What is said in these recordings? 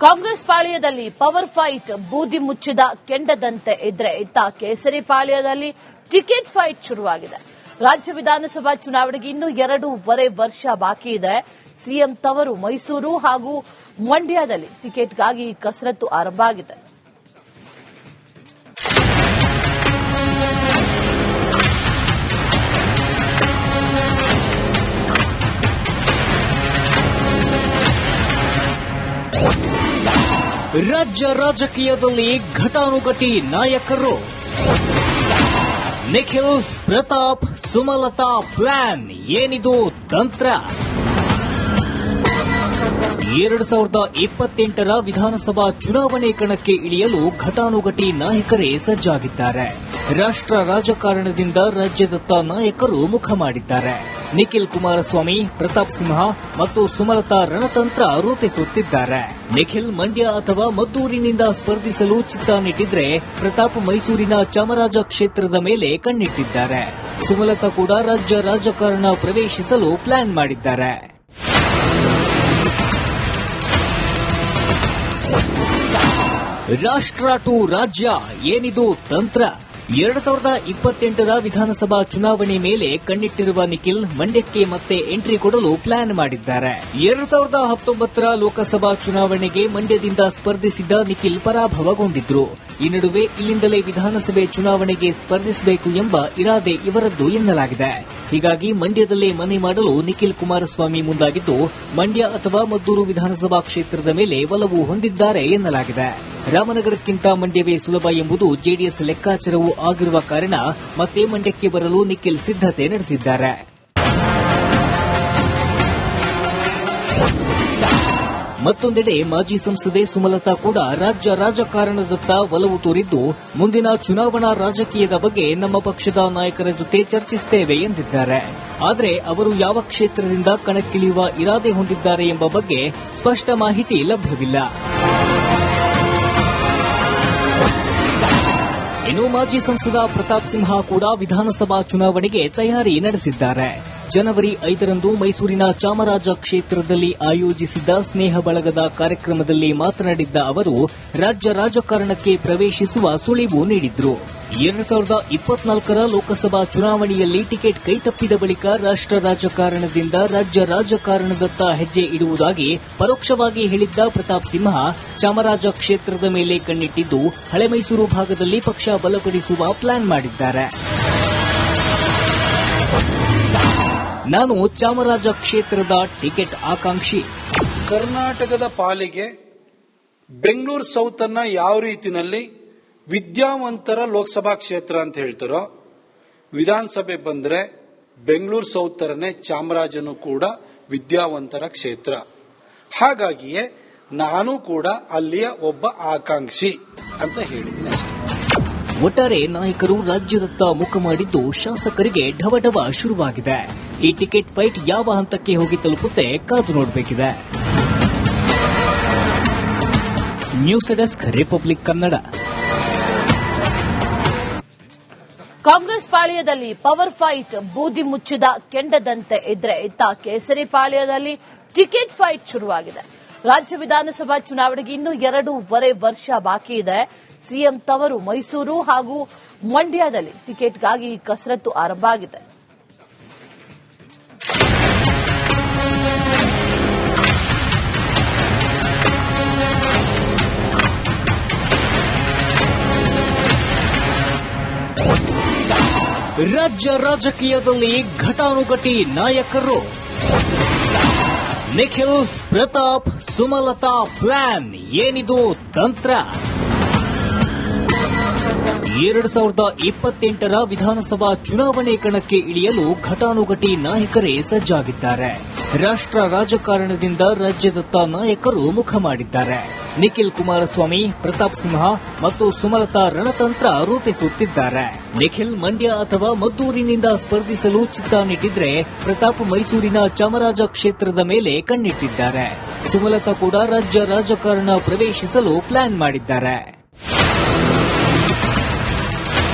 ಕಾಂಗ್ರೆಸ್ ಪಾಳ್ಯದಲ್ಲಿ power fight ಬೂದಿ ಮುಚ್ಚಿದ ಕೆಂಡದಂತೆ ಇದ್ರೆ ಇತ್ತ ಕೇಸರಿ ಪಾಳ್ಯದಲ್ಲಿ ಟಿಕೆಟ್ ಫೈಟ್ ಶುರುವಾಗಿದೆ. ರಾಜ್ಯ ವಿಧಾನಸಭಾ ಚುನಾವಣೆಗೆ ಇನ್ನೂ 2.5 ವರ್ಷ ಬಾಕಿ ಇದೆ. ಸಿಎಂ ತವರು ಮೈಸೂರು ಹಾಗೂ ಮಂಡ್ಯದಲ್ಲಿ ಟಿಕೆಟ್ಗಾಗಿ ಕಸರತ್ತು ಆರಂಭ ಆಗಿದೆ. ರಾಜ್ಯ ರಾಜಕೀಯದಲ್ಲಿ ಘಟಾನುಘಟಿ ನಾಯಕರು. ನಿಖಿಲ್, ಪ್ರತಾಪ್, ಸುಮಲತಾ ಪ್ಲಾನ್ ಏನಿದು ತಂತ್ರ? 2028ರ ವಿಧಾನಸಭಾ ಚುನಾವಣೆ ಕಣಕ್ಕೆ ಇಳಿಯಲು ಘಟಾನುಘಟಿ ನಾಯಕರೇ ಸಜ್ಜಾಗಿದ್ದಾರೆ. ರಾಷ್ಟ್ರ ರಾಜಕಾರಣದಿಂದ ರಾಜ್ಯದತ್ತ ನಾಯಕರು ಮುಖ ಮಾಡಿದ್ದಾರೆ. ನಿಖಿಲ್ ಕುಮಾರಸ್ವಾಮಿ, ಪ್ರತಾಪ್ ಸಿಂಹ ಮತ್ತು ಸುಮಲತಾ ರಣತಂತ್ರ ರೂಪಿಸುತ್ತಿದ್ದಾರೆ. ನಿಖಿಲ್ ಮಂಡ್ಯ ಅಥವಾ ಮದ್ದೂರಿನಿಂದ ಸ್ಪರ್ಧಿಸಲು ಚಿತ್ತಾನಿಟ್ಟಿದ್ರೆ, ಪ್ರತಾಪ್ ಮೈಸೂರಿನ ಚಾಮರಾಜ ಕ್ಷೇತ್ರದ ಮೇಲೆ ಕಣ್ಣಿಟ್ಟಿದ್ದಾರೆ. ಸುಮಲತಾ ಕೂಡ ರಾಜ್ಯ ರಾಜಕಾರಣ ಪ್ರವೇಶಿಸಲು ಪ್ಲಾನ್ ಮಾಡಿದ್ದಾರೆ. ರಾಷ್ಟ್ರ ಟು ರಾಜ್ಯ ಏನಿದು ತಂತ್ರ? 2028ರ ವಿಧಾನಸಭಾ ಚುನಾವಣೆ ಮೇಲೆ ಕಣ್ಣಿಟ್ಟಿರುವ ನಿಖಿಲ್ ಮಂಡ್ಯಕ್ಕೆ ಮತ್ತೆ ಎಂಟ್ರಿ ಕೊಡಲು ಪ್ಲಾನ್ ಮಾಡಿದ್ದಾರೆ. 2019ರ ಲೋಕಸಭಾ ಚುನಾವಣೆಗೆ ಮಂಡ್ಯದಿಂದ ಸ್ಪರ್ಧಿಸಿದ್ದ ನಿಖಿಲ್ ಪರಾಭವಗೊಂಡಿದ್ರು. ಈ ನಡುವೆ ಇಲ್ಲಿಂದಲೇ ವಿಧಾನಸಭೆ ಚುನಾವಣೆಗೆ ಸ್ಪರ್ಧಿಸಬೇಕು ಎಂಬ ಇರಾದೆ ಇವರದ್ದು ಎನ್ನಲಾಗಿದೆ. ಹೀಗಾಗಿ ಮಂಡ್ಯದಲ್ಲೇ ಮನೆ ಮಾಡಲು ನಿಖಿಲ್ ಕುಮಾರಸ್ವಾಮಿ ಮುಂದಾಗಿದ್ದು, ಮಂಡ್ಯ ಅಥವಾ ಮದ್ದೂರು ವಿಧಾನಸಭಾ ಕ್ಷೇತ್ರದ ಮೇಲೆ ಒಲವು ಹೊಂದಿದ್ದಾರೆ ಎನ್ನಲಾಗಿದೆ. ರಾಮನಗರಕ್ಕಿಂತ ಮಂಡ್ಯವೇ ಸುಲಭ ಎಂಬುದು ಜೆಡಿಎಸ್ ಲೆಕ್ಕಾಚಾರವೂ ಆಗಿರುವ ಕಾರಣ ಮತ್ತೆ ಮಂಡ್ಯಕ್ಕೆ ಬರಲು ನಿಖಿಲ್ ಸಿದ್ದತೆ ನಡೆಸಿದ್ದಾರೆ. ಮತ್ತೊಂದೆಡೆ ಮಾಜಿ ಸಂಸದೆ ಸುಮಲತಾ ಕೂಡ ರಾಜ್ಯ ರಾಜಕಾರಣದತ್ತ ಒಲವು ತೋರಿದ್ದು, ಮುಂದಿನ ಚುನಾವಣಾ ರಾಜಕೀಯದ ಬಗ್ಗೆ ನಮ್ಮ ಪಕ್ಷದ ನಾಯಕರ ಜೊತೆ ಚರ್ಚಿಸುತ್ತೇವೆ ಎಂದಿದ್ದಾರೆ. ಆದರೆ ಅವರು ಯಾವ ಕ್ಷೇತ್ರದಿಂದ ಕಣಕ್ಕಿಳಿಯುವ ಇರಾದೆ ಹೊಂದಿದ್ದಾರೆ ಎಂಬ ಬಗ್ಗೆ ಸ್ಪಷ್ಟ ಮಾಹಿತಿ ಲಭ್ಯವಿಲ್ಲ. ಇನ್ನು ಮಾಜಿ ಸಂಸದ ಪ್ರತಾಪ್ ಸಿಂಹ ಕೂಡ ವಿಧಾನಸಭಾ ಚುನಾವಣೆಗೆ ತಯಾರಿ ನಡೆಸಿದ್ದಾರೆ. ಜನವರಿ 5ರಂದು ಮೈಸೂರಿನ ಚಾಮರಾಜ ಕ್ಷೇತ್ರದಲ್ಲಿ ಆಯೋಜಿಸಿದ್ದ ಸ್ನೇಹ ಬಳಗದ ಕಾರ್ಯಕ್ರಮದಲ್ಲಿ ಮಾತನಾಡಿದ್ದ ಅವರು ರಾಜ್ಯ ರಾಜಕಾರಣಕ್ಕೆ ಪ್ರವೇಶಿಸುವ ಸುಳಿವು ನೀಡಿದ್ರು. 2024ರ ಲೋಕಸಭಾ ಚುನಾವಣೆಯಲ್ಲಿ ಟಿಕೆಟ್ ಕೈತಪ್ಪಿದ ಬಳಿಕ ರಾಷ್ಟ್ರ ರಾಜಕಾರಣದಿಂದ ರಾಜ್ಯ ರಾಜಕಾರಣದತ್ತ ಹೆಜ್ಜೆ ಇಡುವುದಾಗಿ ಪರೋಕ್ಷವಾಗಿ ಹೇಳಿದ್ದ ಪ್ರತಾಪ್ ಸಿಂಹ ಚಾಮರಾಜ ಕ್ಷೇತ್ರದ ಮೇಲೆ ಕಣ್ಣಿಟ್ಟಿದ್ದು, ಹಳೆ ಮೈಸೂರು ಭಾಗದಲ್ಲಿ ಪಕ್ಷ ಬಲಪಡಿಸುವ ಪ್ಲಾನ್ ಮಾಡಿದ್ದಾರೆ. ನಾನು ಚಾಮರಾಜ ಕ್ಷೇತ್ರದ ಟಿಕೆಟ್ ಆಕಾಂಕ್ಷಿ. ಕರ್ನಾಟಕದ ಪಾಲಿಗೆ ಬೆಂಗಳೂರು ಸೌತ್ ಅನ್ನ ಯಾವ ರೀತಿನಲ್ಲಿ ವಿದ್ಯಾವಂತರ ಲೋಕಸಭಾ ಕ್ಷೇತ್ರ ಅಂತ ಹೇಳ್ತಾರೋ, ವಿಧಾನಸಭೆ ಬಂದ್ರೆ ಬೆಂಗಳೂರು ಸೌತ್ ತರನೇ ಚಾಮರಾಜನು ಕೂಡ ವಿದ್ಯಾವಂತರ ಕ್ಷೇತ್ರ. ಹಾಗಾಗಿಯೇ ನಾನು ಕೂಡ ಅಲ್ಲಿಯ ಒಬ್ಬ ಆಕಾಂಕ್ಷಿ ಅಂತ ಹೇಳಿದ್ದೀನಿ ಅಷ್ಟೇ. ಒಟ್ಟಾರೆ ನಾಯಕರು ರಾಜ್ಯದತ್ತ ಮುಖ ಮಾಡಿದ್ದು, ಶಾಸಕರಿಗೆ ಢವಢವ ಶುರುವಾಗಿದೆ. ಈ ಟಿಕೆಟ್ ಫೈಟ್ ಯಾವ ಹಂತಕ್ಕೆ ಹೋಗಿ ತಲುಪುತ್ತೆ ಕಾದು ನೋಡಬೇಕಿದೆ. News desk, Republic Kannada. Congress ಪಾಳ್ಯದಲ್ಲಿ ಪವರ್ ಫೈಟ್ ಬೂದಿ ಮುಚ್ಚಿದ ಕೆಂಡದಂತೆ ಇದ್ರೆ ಇತ್ತ ಕೇಸರಿ ಪಾಳ್ಯದಲ್ಲಿ ಟಿಕೆಟ್ ಫೈಟ್ ಶುರುವಾಗಿದೆ. ರಾಜ್ಯ ವಿಧಾನಸಭಾ ಚುನಾವಣೆಗೆ ಇನ್ನೂ 2.5 ವರ್ಷ ಬಾಕಿ ಇದೆ. ಸಿಎಂ ತವರು ಮೈಸೂರು ಹಾಗೂ ಮಂಡ್ಯದಲ್ಲಿ ಟಿಕೆಟ್ಗಾಗಿ ಕಸರತ್ತು ಆರಂಭ ಆಗಿದೆ. ರಾಜ್ಯ ರಾಜಕೀಯದಲ್ಲಿ ಘಟಾನುಘಟಿ ನಾಯಕರು. ನಿಖಿಲ್, ಪ್ರತಾಪ್, ಸುಮಲತಾ ಪ್ಲಾನ್ ಏನಿದು ತಂತ್ರ? 2028ರ ವಿಧಾನಸಭಾ ಚುನಾವಣೆ ಕಣಕ್ಕೆ ಇಳಿಯಲು ಘಟಾನುಘಟಿ ನಾಯಕರೇ ಸಜ್ಜಾಗಿದ್ದಾರೆ. ರಾಷ್ಟ್ರ ರಾಜಕಾರಣದಿಂದ ರಾಜ್ಯದತ್ತ ನಾಯಕರು ಮುಖ ಮಾಡಿದ್ದಾರೆ. ನಿಖಿಲ್ ಕುಮಾರಸ್ವಾಮಿ, ಪ್ರತಾಪ್ ಸಿಂಹ ಮತ್ತು ಸುಮಲತಾ ರಣತಂತ್ರ ರೂಪಿಸುತ್ತಿದ್ದಾರೆ. ನಿಖಿಲ್ ಮಂಡ್ಯ ಅಥವಾ ಮದ್ದೂರಿನಿಂದ ಸ್ಪರ್ಧಿಸಲು ಚಿತ್ತಾನಿಟ್ಟಿದ್ರೆ, ಪ್ರತಾಪ್ ಮೈಸೂರಿನ ಚಾಮರಾಜ ಕ್ಷೇತ್ರದ ಮೇಲೆ ಕಣ್ಣಿಟ್ಟಿದ್ದಾರೆ. ಸುಮಲತಾ ಕೂಡ ರಾಜ್ಯ ರಾಜಕಾರಣ ಪ್ರವೇಶಿಸಲು ಪ್ಲಾನ್ ಮಾಡಿದ್ದಾರೆ.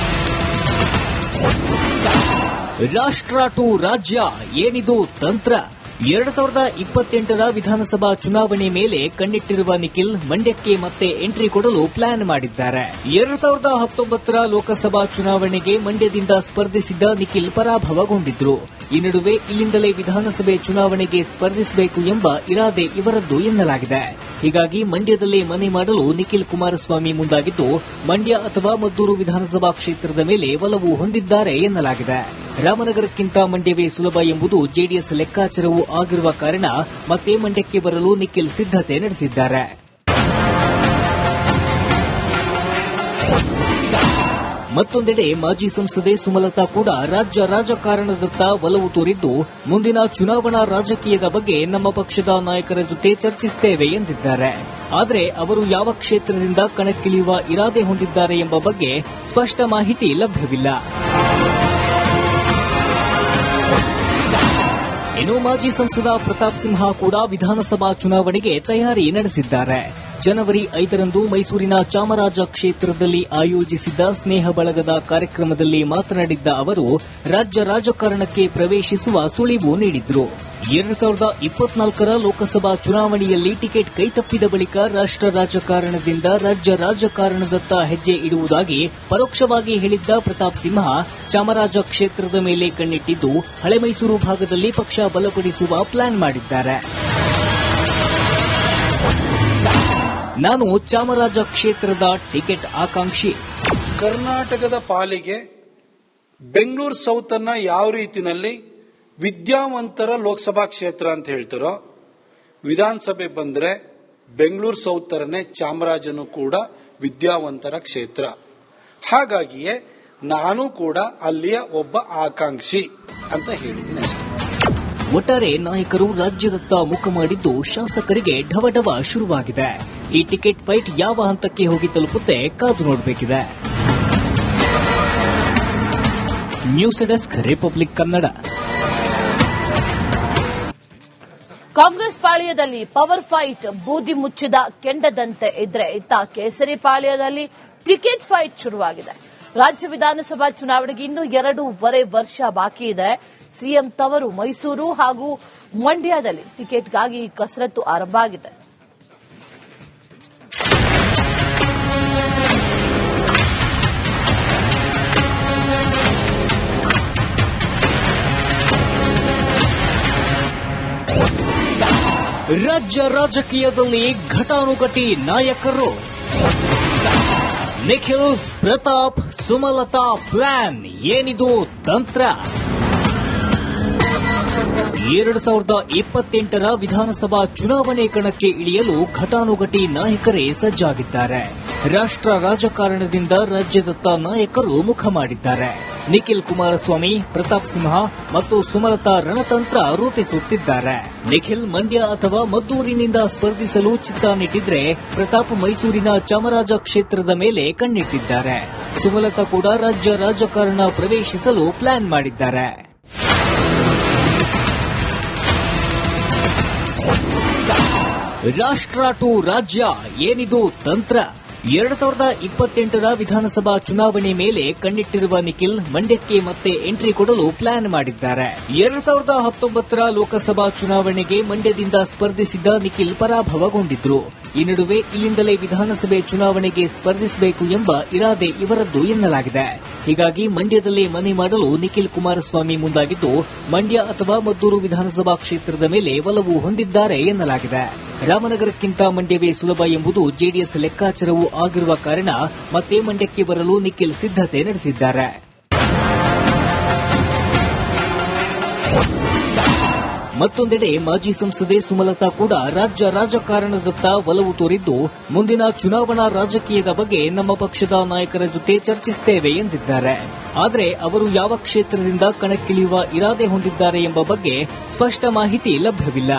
ರಾಷ್ಟ್ರ ಟು ರಾಜ್ಯ ಏನಿದು ತಂತ್ರ? 2028ರ ವಿಧಾನಸಭಾ ಚುನಾವಣೆ ಮೇಲೆ ಕಣ್ಣಿಟ್ಟಿರುವ ನಿಖಿಲ್ ಮಂಡ್ಯಕ್ಕೆ ಮತ್ತೆ ಎಂಟ್ರಿ ಕೊಡಲು ಪ್ಲಾನ್ ಮಾಡಿದ್ದಾರೆ. 2019ರ ಲೋಕಸಭಾ ಚುನಾವಣೆಗೆ ಮಂಡ್ಯದಿಂದ ಸ್ಪರ್ಧಿಸಿದ್ದ ನಿಖಿಲ್ ಪರಾಭವಗೊಂಡಿದ್ರು. ಈ ನಡುವೆ ಇಲ್ಲಿಂದಲೇ ವಿಧಾನಸಭೆ ಚುನಾವಣೆಗೆ ಸ್ಪರ್ಧಿಸಬೇಕು ಎಂಬ ಇರಾದೆ ಇವರದ್ದು ಎನ್ನಲಾಗಿದೆ. ಹೀಗಾಗಿ ಮಂಡ್ಯದಲ್ಲೇ ಮನೆ ಮಾಡಲು ನಿಖಿಲ್ ಕುಮಾರಸ್ವಾಮಿ ಮುಂದಾಗಿದ್ದು, ಮಂಡ್ಯ ಅಥವಾ ಮದ್ದೂರು ವಿಧಾನಸಭಾ ಕ್ಷೇತ್ರದ ಮೇಲೆ ಒಲವು ಹೊಂದಿದ್ದಾರೆ ಎನ್ನಲಾಗಿದೆ. ರಾಮನಗರಕ್ಕಿಂತ ಮಂಡ್ಯವೇ ಸುಲಭ ಎಂಬುದು ಜೆಡಿಎಸ್ ಲೆಕ್ಕಾಚಾರವೂ ಆಗಿರುವ ಕಾರಣ ಮತ್ತೆ ಮಂಡ್ಯಕ್ಕೆ ಬರಲು ನಿಖಿಲ್ ಸಿದ್ದತೆ ನಡೆಸಿದ್ದಾರೆ. ಮತ್ತೊಂದೆಡೆ ಮಾಜಿ ಸಂಸದೆ ಸುಮಲತಾ ಕೂಡ ರಾಜ್ಯ ರಾಜಕಾರಣದತ್ತ ಒಲವು ತೋರಿದ್ದು, ಮುಂದಿನ ಚುನಾವಣಾ ರಾಜಕೀಯದ ಬಗ್ಗೆ ನಮ್ಮ ಪಕ್ಷದ ನಾಯಕರ ಜೊತೆ ಚರ್ಚಿಸುತ್ತೇವೆ ಎಂದಿದ್ದಾರೆ. ಆದರೆ ಅವರು ಯಾವ ಕ್ಷೇತ್ರದಿಂದ ಕಣಕ್ಕಿಳಿಯುವ ಇರಾದೆ ಹೊಂದಿದ್ದಾರೆ ಎಂಬ ಬಗ್ಗೆ ಸ್ಪಷ್ಟ ಮಾಹಿತಿ ಲಭ್ಯವಿಲ್ಲ. ಇನ್ನು ಮಾಜಿ ಸಂಸದ ಪ್ರತಾಪ್ ಸಿಂಹ ಕೂಡ ವಿಧಾನಸಭಾ ಚುನಾವಣೆಗೆ ತಯಾರಿ ನಡೆಸಿದ್ದಾರೆ. ಜನವರಿ 5ರಂದು ಮೈಸೂರಿನ ಚಾಮರಾಜ ಕ್ಷೇತ್ರದಲ್ಲಿ ಆಯೋಜಿಸಿದ್ದ ಸ್ನೇಹ ಬಳಗದ ಕಾರ್ಯಕ್ರಮದಲ್ಲಿ ಮಾತನಾಡಿದ್ದ ಅವರು ರಾಜ್ಯ ರಾಜಕಾರಣಕ್ಕೆ ಪ್ರವೇಶಿಸುವ ಸುಳಿವು ನೀಡಿದ್ರು. 2024ರ ಲೋಕಸಭಾ ಚುನಾವಣೆಯಲ್ಲಿ ಟಿಕೆಟ್ ಕೈತಪ್ಪಿದ ಬಳಿಕ ರಾಷ್ಟ್ರ ರಾಜಕಾರಣದಿಂದ ರಾಜ್ಯ ರಾಜಕಾರಣದತ್ತ ಹೆಜ್ಜೆ ಇಡುವುದಾಗಿ ಪರೋಕ್ಷವಾಗಿ ಹೇಳಿದ್ದ ಪ್ರತಾಪ್ ಸಿಂಹ ಚಾಮರಾಜ ಕ್ಷೇತ್ರದ ಮೇಲೆ ಕಣ್ಣಿಟ್ಟಿದ್ದು, ಹಳೆ ಮೈಸೂರು ಭಾಗದಲ್ಲಿ ಪಕ್ಷ ಬಲಪಡಿಸುವ ಪ್ಲಾನ್ ಮಾಡಿದ್ದಾರೆ. ನಾನು ಚಾಮರಾಜ ಕ್ಷೇತ್ರದ ಟಿಕೆಟ್ ಆಕಾಂಕ್ಷಿ. ಕರ್ನಾಟಕದ ಪಾಲಿಗೆ ಬೆಂಗಳೂರು ಸೌತ್ ಅನ್ನ ಯಾವ ರೀತಿನಲ್ಲಿ ವಿದ್ಯಾವಂತರ ಲೋಕಸಭಾ ಕ್ಷೇತ್ರ ಅಂತ ಹೇಳ್ತಾರೋ, ವಿಧಾನಸಭೆ ಬಂದ್ರೆ ಬೆಂಗಳೂರು ಸೌತ್ ತರನೇ ಚಾಮರಾಜನು ಕೂಡ ವಿದ್ಯಾವಂತರ ಕ್ಷೇತ್ರ. ಹಾಗಾಗಿಯೇ ನಾನು ಕೂಡ ಅಲ್ಲಿಯ ಒಬ್ಬ ಆಕಾಂಕ್ಷಿ ಅಂತ ಹೇಳಿದ್ದೀನಿ ಅಷ್ಟೇ. ಒಟ್ಟಾರೆ ನಾಯಕರು ರಾಜ್ಯದತ್ತ ಮುಖ ಮಾಡಿದ್ದು, ಶಾಸಕರಿಗೆ ಢವಢವ ಶುರುವಾಗಿದೆ. ಈ ಟಿಕೆಟ್ ಫೈಟ್ ಯಾವ ಹಂತಕ್ಕೆ ಹೋಗಿ ತಲುಪುತ್ತೆ ಕಾದು ನೋಡಬೇಕಿದೆ. News desk, Republic Kannada. Congress ಪಾಳ್ಯದಲ್ಲಿ ಪವರ್ ಫೈಟ್ ಬೂದಿ ಮುಚ್ಚಿದ ಕೆಂಡದಂತೆ ಇದ್ರೆ, ಇತ್ತ ಕೇಸರಿ ಪಾಳ್ಯದಲ್ಲಿ ಟಿಕೆಟ್ ಫೈಟ್ ಶುರುವಾಗಿದೆ. ರಾಜ್ಯ ವಿಧಾನಸಭಾ ಚುನಾವಣೆಗೆ ಇನ್ನೂ 2.5 ವರ್ಷ ಬಾಕಿ ಇದೆ. ಸಿಎಂ ತವರು ಮೈಸೂರು ಹಾಗೂ ಮಂಡ್ಯದಲ್ಲಿ ಟಿಕೆಟ್ಗಾಗಿ ಕಸರತ್ತು ಆರಂಭ ಆಗಿದೆ. ರಾಜ್ಯ ರಾಜಕೀಯದಲ್ಲಿ ಘಟಾನುಘಟಿ ನಾಯಕರು. ನಿಖಿಲ್, ಪ್ರತಾಪ್, ಸುಮಲತಾ ಪ್ಲಾನ್ ಏನಿದು ತಂತ್ರ? 2028ರ ವಿಧಾನಸಭಾ ಚುನಾವಣೆ ಕಣಕ್ಕೆ ಇಳಿಯಲು ಘಟಾನುಘಟಿ ನಾಯಕರೇ ಸಜ್ಜಾಗಿದ್ದಾರೆ. ರಾಷ್ಟ್ರ ರಾಜಕಾರಣದಿಂದ ರಾಜ್ಯದತ್ತ ನಾಯಕರು ಮುಖ ಮಾಡಿದ್ದಾರೆ. ನಿಖಿಲ್ ಕುಮಾರಸ್ವಾಮಿ, ಪ್ರತಾಪ್ ಸಿಂಹ ಮತ್ತು ಸುಮಲತಾ ರಣತಂತ್ರ ರೂಪಿಸುತ್ತಿದ್ದಾರೆ. ನಿಖಿಲ್ ಮಂಡ್ಯ ಅಥವಾ ಮದ್ದೂರಿನಿಂದ ಸ್ಪರ್ಧಿಸಲು ಚಿತ್ತಾನಿಟ್ಟಿದ್ರೆ, ಪ್ರತಾಪ್ ಮೈಸೂರಿನ ಚಾಮರಾಜ ಕ್ಷೇತ್ರದ ಮೇಲೆ ಕಣ್ಣಿಟ್ಟಿದ್ದಾರೆ. ಸುಮಲತಾ ಕೂಡ ರಾಜ್ಯ ರಾಜಕಾರಣ ಪ್ರವೇಶಿಸಲು ಪ್ಲಾನ್ ಮಾಡಿದ್ದಾರೆ. ರಾಷ್ಟ್ರ ಟು ರಾಜ್ಯ ಏನಿದು ತಂತ್ರ? 2028ರ ವಿಧಾನಸಭಾ ಚುನಾವಣೆ ಮೇಲೆ ಕಣ್ಣಿಟ್ಟಿರುವ ನಿಖಿಲ್ ಮಂಡ್ಯಕ್ಕೆ ಮತ್ತೆ ಎಂಟ್ರಿ ಕೊಡಲು ಪ್ಲಾನ್ ಮಾಡಿದ್ದಾರೆ. 2019ರ ಲೋಕಸಭಾ ಚುನಾವಣೆಗೆ ಮಂಡ್ಯದಿಂದ ಸ್ಪರ್ಧಿಸಿದ್ದ ನಿಖಿಲ್ ಪರಾಭವಗೊಂಡಿದ್ರು. ಈ ನಡುವೆ ಇಲ್ಲಿಂದಲೇ ವಿಧಾನಸಭೆ ಚುನಾವಣೆಗೆ ಸ್ಪರ್ಧಿಸಬೇಕು ಎಂಬ ಇರಾದೆ ಇವರದ್ದು ಎನ್ನಲಾಗಿದೆ. ಹೀಗಾಗಿ ಮಂಡ್ಯದಲ್ಲೇ ಮನೆ ಮಾಡಲು ನಿಖಿಲ್ ಕುಮಾರಸ್ವಾಮಿ ಮುಂದಾಗಿದ್ದು, ಮಂಡ್ಯ ಅಥವಾ ಮದ್ದೂರು ವಿಧಾನಸಭಾ ಕ್ಷೇತ್ರದ ಮೇಲೆ ಒಲವು ಹೊಂದಿದ್ದಾರೆ ಎನ್ನಲಾಗಿದೆ. ರಾಮನಗರಕ್ಕಿಂತ ಮಂಡ್ಯವೇ ಸುಲಭ ಎಂಬುದು ಜೆಡಿಎಸ್ ಲೆಕ್ಕಾಚಾರವೂ ಆಗಿರುವ ಕಾರಣ ಮತ್ತೆ ಮಂಡ್ಯಕ್ಕೆ ಬರಲು ನಿಖಿಲ್ ಸಿದ್ದತೆ ನಡೆಸಿದ್ದಾರೆ. ಮತ್ತೊಂದೆಡೆ ಮಾಜಿ ಸಂಸದೆ ಸುಮಲತಾ ಕೂಡ ರಾಜ್ಯ ರಾಜಕಾರಣದತ್ತ ಒಲವು ತೋರಿದ್ದು, ಮುಂದಿನ ಚುನಾವಣಾ ರಾಜಕೀಯದ ಬಗ್ಗೆ ನಮ್ಮ ಪಕ್ಷದ ನಾಯಕರ ಜೊತೆ ಚರ್ಚಿಸುತ್ತೇವೆ ಎಂದಿದ್ದಾರೆ. ಆದರೆ ಅವರು ಯಾವ ಕ್ಷೇತ್ರದಿಂದ ಕಣಕ್ಕಿಳಿಯುವ ಇರಾದೆ ಹೊಂದಿದ್ದಾರೆ ಎಂಬ ಬಗ್ಗೆ ಸ್ಪಷ್ಟ ಮಾಹಿತಿ ಲಭ್ಯವಿಲ್ಲ.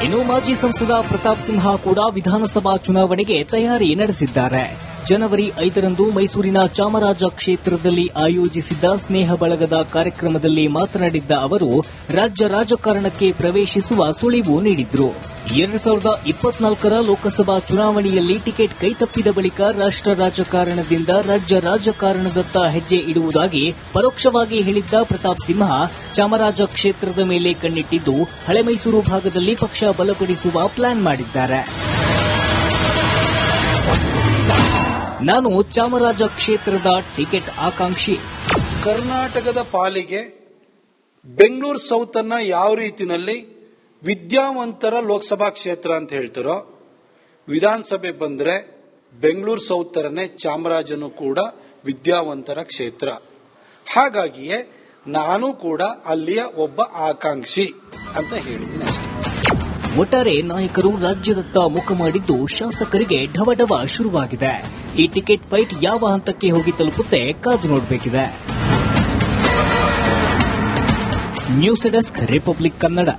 ಇನ್ನು ಮಾಜಿ ಸಂಸದ ಪ್ರತಾಪ್ ಸಿಂಹ ಕೂಡ ವಿಧಾನಸಭಾ ಚುನಾವಣೆಗೆ ತಯಾರಿ ನಡೆಸಿದ್ದಾರೆ. ಜನವರಿ 5ರಂದು ಮೈಸೂರಿನ ಚಾಮರಾಜ ಕ್ಷೇತ್ರದಲ್ಲಿ ಆಯೋಜಿಸಿದ್ದ ಸ್ನೇಹ ಬಳಗದ ಕಾರ್ಯಕ್ರಮದಲ್ಲಿ ಮಾತನಾಡಿದ್ದ ಅವರು ರಾಜ್ಯ ರಾಜಕಾರಣಕ್ಕೆ ಪ್ರವೇಶಿಸುವ ಸುಳಿವು ನೀಡಿದ್ರು. 2024ರ ಲೋಕಸಭಾ ಚುನಾವಣೆಯಲ್ಲಿ ಟಿಕೆಟ್ ಕೈತಪ್ಪಿದ ಬಳಿಕ ರಾಷ್ಟ್ರ ರಾಜಕಾರಣದಿಂದ ರಾಜ್ಯ ರಾಜಕಾರಣದತ್ತ ಹೆಜ್ಜೆ ಇಡುವುದಾಗಿ ಪರೋಕ್ಷವಾಗಿ ಹೇಳಿದ್ದ ಪ್ರತಾಪ್ ಸಿಂಹ ಚಾಮರಾಜ ಕ್ಷೇತ್ರದ ಮೇಲೆ ಕಣ್ಣಿಟ್ಟಿದ್ದು ಹಳೆ ಮೈಸೂರು ಭಾಗದಲ್ಲಿ ಪಕ್ಷ ಬಲಪಡಿಸುವ ಪ್ಲಾನ್ ಮಾಡಿದ್ದಾರೆ. ನಾನು ಚಾಮರಾಜ ಕ್ಷೇತ್ರದ ಟಿಕೆಟ್ ಆಕಾಂಕ್ಷಿ. ಕರ್ನಾಟಕದ ಪಾಲಿಗೆ ಬೆಂಗಳೂರು ಸೌತ್ ಅನ್ನ ಯಾವ ರೀತಿನಲ್ಲಿ ವಿದ್ಯಾವಂತರ ಲೋಕಸಭಾ ಕ್ಷೇತ್ರ ಅಂತ ಹೇಳ್ತಾರೋ, ವಿಧಾನಸಭೆ ಬಂದ್ರೆ ಬೆಂಗಳೂರು ಸೌತ್ ತರನೇ ಚಾಮರಾಜನು ಕೂಡ ವಿದ್ಯಾವಂತರ ಕ್ಷೇತ್ರ. ಹಾಗಾಗಿಯೇ ನಾನು ಕೂಡ ಅಲ್ಲಿಯ ಒಬ್ಬ ಆಕಾಂಕ್ಷಿ ಅಂತ ಹೇಳಿದ್ದೀನಿ ಅಷ್ಟೇ. ಒಟ್ಟಾರೆ ನಾಯಕರು ರಾಜ್ಯದತ್ತ ಮುಖ ಮಾಡಿದ್ದು ಶಾಸಕರಿಗೆ ಢವಢವ ಶುರುವಾಗಿದೆ. ಈ ಟಿಕೆಟ್ ಫೈಟ್ ಯಾವ ಹಂತಕ್ಕೆ ಹೋಗಿ ತಲುಪುತ್ತೆ ಕಾದು ನೋಡಬೇಕಿದೆ. News desk Republic Kannada.